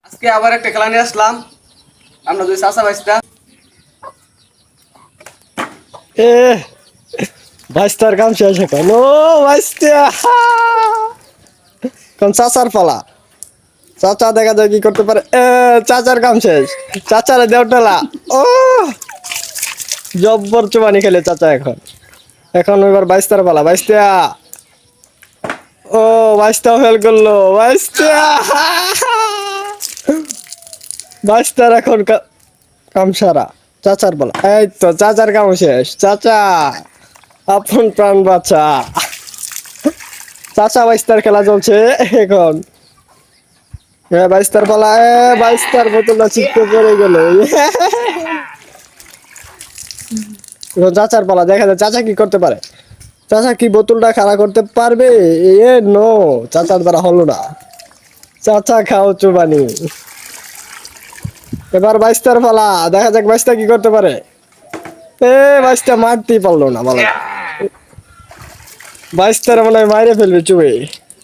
আজকে আবার একটা খেলা নিয়ে আসলাম। আমরা দুই চাচা ভাইস্তা। এ ভাইস্তার কাম শেষ এখন। ও ভাইস্তা কোন চাচার পালা। চাচা দেখা যায় কি করতে পারে। চাচার কাম শেষ। চাচারে দেওটালা। ও জব্বর চুমানি খেলে চাচা এখন। এখন এবার বাইস্তার পালা। বাইস্তা ও বাইস্তা ফেল করলো। বাইস্তা বাইস্তার এখন কাম সারা। চাচার পালা। এই তো চাচার কাম শেষ। চাচা আপন প্রাণ বাঁচা। চাচা বাইস্তার খেলা চলছে এখন। বাইস্তার পালা। বাইস্তার বোতলটা ছিটকে পড়ে গেল। এখন চাচার পালা। দেখা যায় চাচা কি করতে পারে। চাচা কি বোতলটা খাড়া করতে পারবে? নো, চাচার দ্বারা হলো না। চাচা খাও চুবানি। এবার বাইস্তার পালা। দেখা যাক বাইস্তা কি করতে পারে। বাইশটা মারতেই পারলো না। বলো বাইশটার মনে হয় মাইরে ফেলবে চুবে।